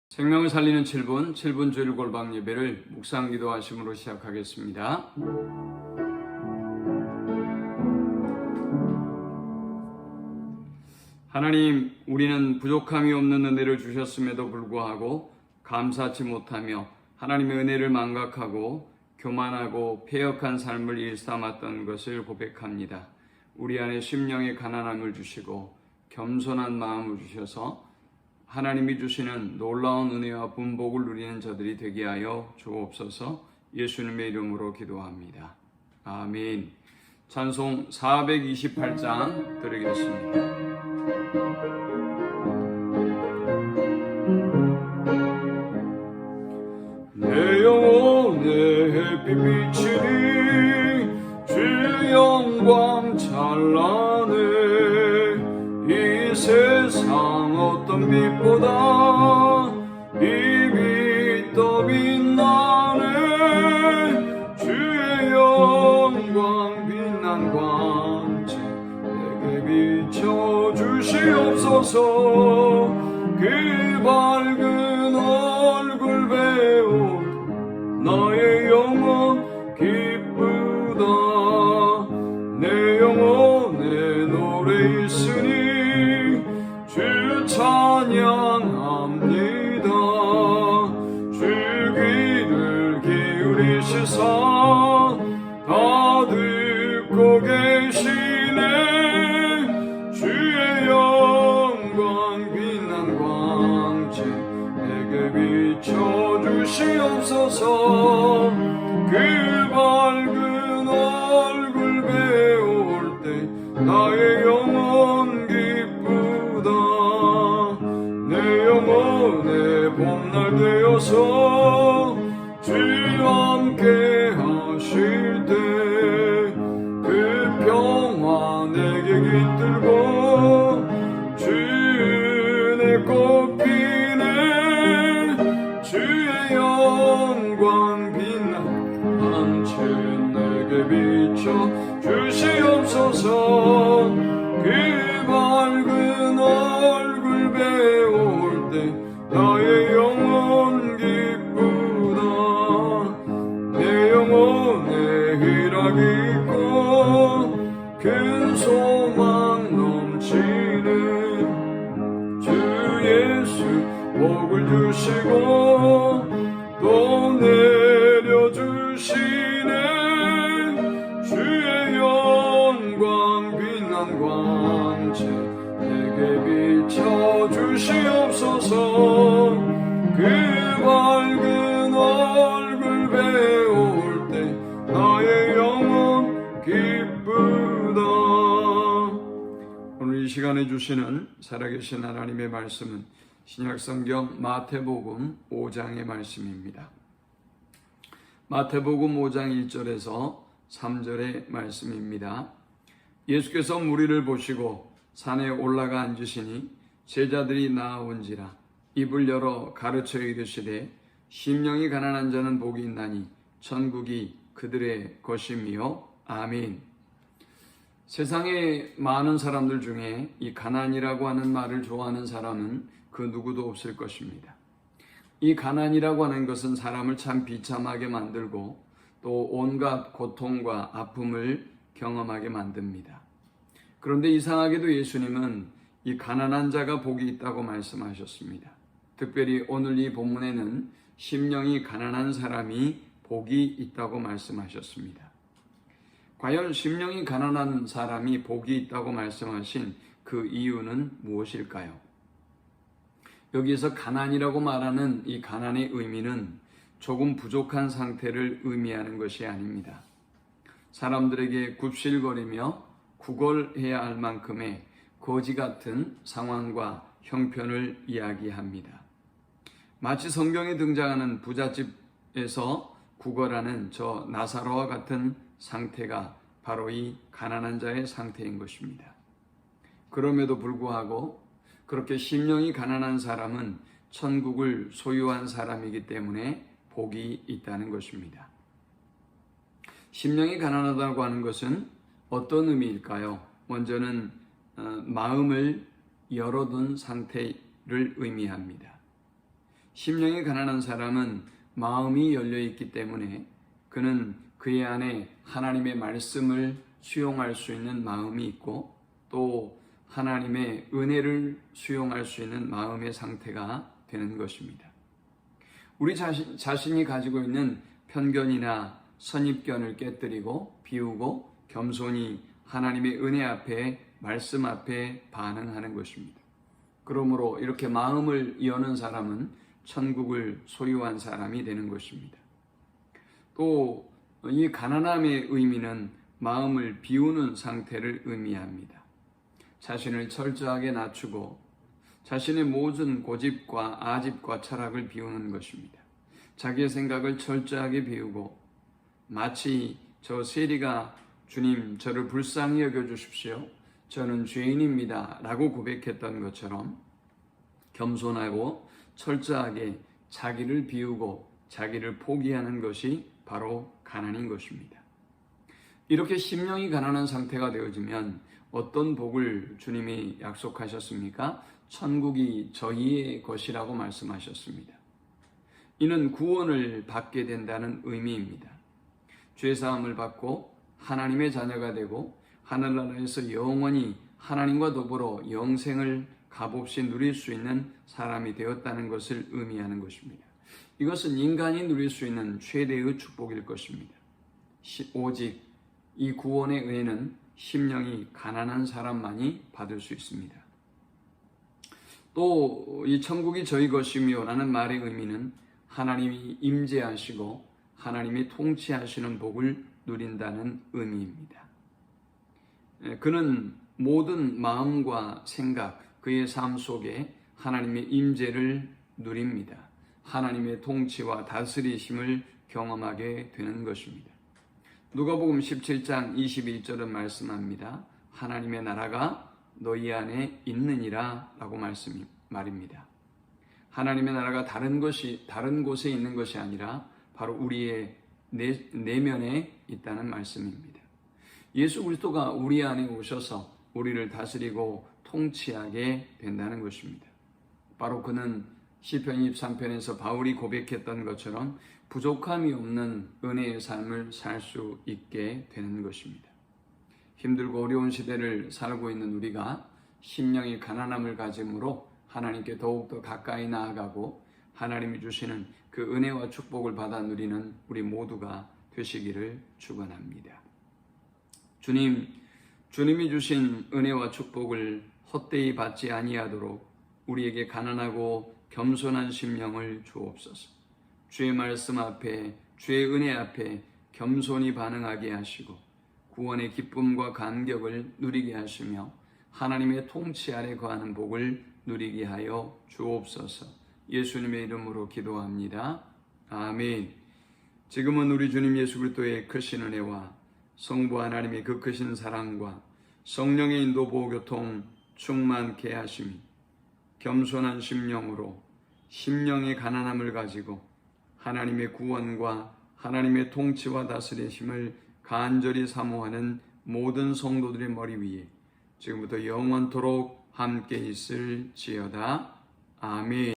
생명을 살리는 7분 주일 골방 예배를 묵상 기도하심으로 시작하겠습니다. 하나님, 우리는 부족함이 없는 은혜를 주셨음에도 불구하고 감사치 못하며 하나님의 은혜를 망각하고 교만하고 패역한 삶을 일삼았던 것을 고백합니다. 우리 안에 심령의 가난함을 주시고 겸손한 마음을 주셔서 하나님이 주시는 놀라운 은혜와 분복을 누리는 저들이 되게 하여 주옵소서. 예수님의 이름으로 기도합니다. 아멘. 찬송 428장 드리겠습니다. 내 영혼의 햇빛 비치니 주 영광 찬란해. 이 세상 어떤 빛보다 이 빛 더 빛나네. 주의 영광 빛난 광채 내게 비춰주시옵소서. 그 밝은 얼굴 배울 나의 영혼 기쁘다. 내 영혼에 노래 있으니 주 찬양합니다. 주 귀를 기울이시사 다 듣고 계시네. 주의 영광 빛난 광채 내게 비춰주시옵소서. 그 밝은 얼굴 배울 때 나의 영혼 기쁘다. 내 영혼의 봄날 되어서 주 함께 하실 때 그 평화 내게 깃들고 주 내 꽃피네. 주의 영광 빛난 광채 내게 비춰 주시옵소서. 그 밝은 얼굴 배울 때 나의 영혼 기쁘다. 내 영혼에 희락이 있고 큰 소망 넘치는 주 예수 복을 주시고 또 내려주시네. 주의 영광 빛난 광채 내게 비춰주시옵소서. 그 밝은 얼굴 배울 때 나의 영혼 기쁘다. 오늘 이 시간에 주시는 살아계신 하나님의 말씀은 신약성경 마태복음 5장의 말씀입니다. 마태복음 5장 1절에서 3절의 말씀입니다. 예수께서 무리를 보시고 산에 올라가 앉으시니 제자들이 나아온지라 입을 열어 가르쳐 이르시되 심령이 가난한 자는 복이 있나니 천국이 그들의 것임이요. 아멘. 세상에 많은 사람들 중에 이 가난이라고 하는 말을 좋아하는 사람은 그 누구도 없을 것입니다. 이 가난이라고 하는 것은 사람을 참 비참하게 만들고 또 온갖 고통과 아픔을 경험하게 만듭니다. 그런데 이상하게도 예수님은 이 가난한 자가 복이 있다고 말씀하셨습니다. 특별히 오늘 이 본문에는 심령이 가난한 사람이 복이 있다고 말씀하셨습니다. 과연 심령이 가난한 사람이 복이 있다고 말씀하신 그 이유는 무엇일까요? 여기에서 가난이라고 말하는 이 가난의 의미는 조금 부족한 상태를 의미하는 것이 아닙니다. 사람들에게 굽실거리며 구걸해야 할 만큼의 거지 같은 상황과 형편을 이야기합니다. 마치 성경에 등장하는 부잣집에서 구걸하는 저 나사로와 같은 상태가 바로 이 가난한 자의 상태인 것입니다. 그럼에도 불구하고 그렇게 심령이 가난한 사람은 천국을 소유한 사람이기 때문에 복이 있다는 것입니다. 심령이 가난하다고 하는 것은 어떤 의미일까요? 먼저는 마음을 열어둔 상태를 의미합니다. 심령이 가난한 사람은 마음이 열려 있기 때문에 그는 그의 안에 하나님의 말씀을 수용할 수 있는 마음이 있고 또 하나님의 은혜를 수용할 수 있는 마음의 상태가 되는 것입니다. 우리 자신이 가지고 있는 편견이나 선입견을 깨뜨리고 비우고 겸손히 하나님의 은혜 앞에 말씀 앞에 반응하는 것입니다. 그러므로 이렇게 마음을 여는 사람은 천국을 소유한 사람이 되는 것입니다. 또 이 가난함의 의미는 마음을 비우는 상태를 의미합니다. 자신을 철저하게 낮추고 자신의 모든 고집과 아집과 철학을 비우는 것입니다. 자기의 생각을 철저하게 비우고 마치 저 세리가 주님 저를 불쌍히 여겨주십시오. 저는 죄인입니다. 라고 고백했던 것처럼 겸손하고 철저하게 자기를 비우고 자기를 포기하는 것이 바로 가난인 것입니다. 이렇게 심령이 가난한 상태가 되어지면 어떤 복을 주님이 약속하셨습니까? 천국이 저희의 것이라고 말씀하셨습니다. 이는 구원을 받게 된다는 의미입니다. 죄사함을 받고 하나님의 자녀가 되고 하늘나라에서 영원히 하나님과 더불어 영생을 값없이 누릴 수 있는 사람이 되었다는 것을 의미하는 것입니다. 이것은 인간이 누릴 수 있는 최대의 축복일 것입니다. 오직 이 구원의 은혜는 심령이 가난한 사람만이 받을 수 있습니다. 또 이 천국이 저희 것이며 라는 말의 의미는 하나님이 임재하시고 하나님이 통치하시는 복을 누린다는 의미입니다. 그는 모든 마음과 생각, 그의 삶 속에 하나님의 임재를 누립니다. 하나님의 통치와 다스리심을 경험하게 되는 것입니다. 누가복음 17장 21절은 말씀합니다. 하나님의 나라가 너희 안에 있느니라 라고 말입니다. 하나님의 나라가 다른 곳에 있는 것이 아니라 바로 우리의 내면에 있다는 말씀입니다. 예수 그리스도가 우리 안에 오셔서 우리를 다스리고 통치하게 된다는 것입니다. 바로 그는 시편 23편에서 바울이 고백했던 것처럼 부족함이 없는 은혜의 삶을 살 수 있게 되는 것입니다. 힘들고 어려운 시대를 살고 있는 우리가 심령의 가난함을 가짐으로 하나님께 더욱더 가까이 나아가고 하나님이 주시는 그 은혜와 축복을 받아 누리는 우리 모두가 되시기를 축원합니다. 주님이 주신 은혜와 축복을 헛되이 받지 아니하도록 우리에게 가난하고 겸손한 심령을 주옵소서. 주의 말씀 앞에, 주의 은혜 앞에 겸손히 반응하게 하시고 구원의 기쁨과 감격을 누리게 하시며 하나님의 통치 아래 거하는 복을 누리게 하여 주옵소서. 예수님의 이름으로 기도합니다. 아멘. 지금은 우리 주님 예수 그리스도의 크신 은혜와 성부 하나님의 그 크신 사랑과 성령의 인도 보호교통 충만케 하심이 겸손한 심령으로 심령의 가난함을 가지고 하나님의 구원과 하나님의 통치와 다스리심을 간절히 사모하는 모든 성도들의 머리 위에 지금부터 영원토록 함께 있을지어다. 아멘.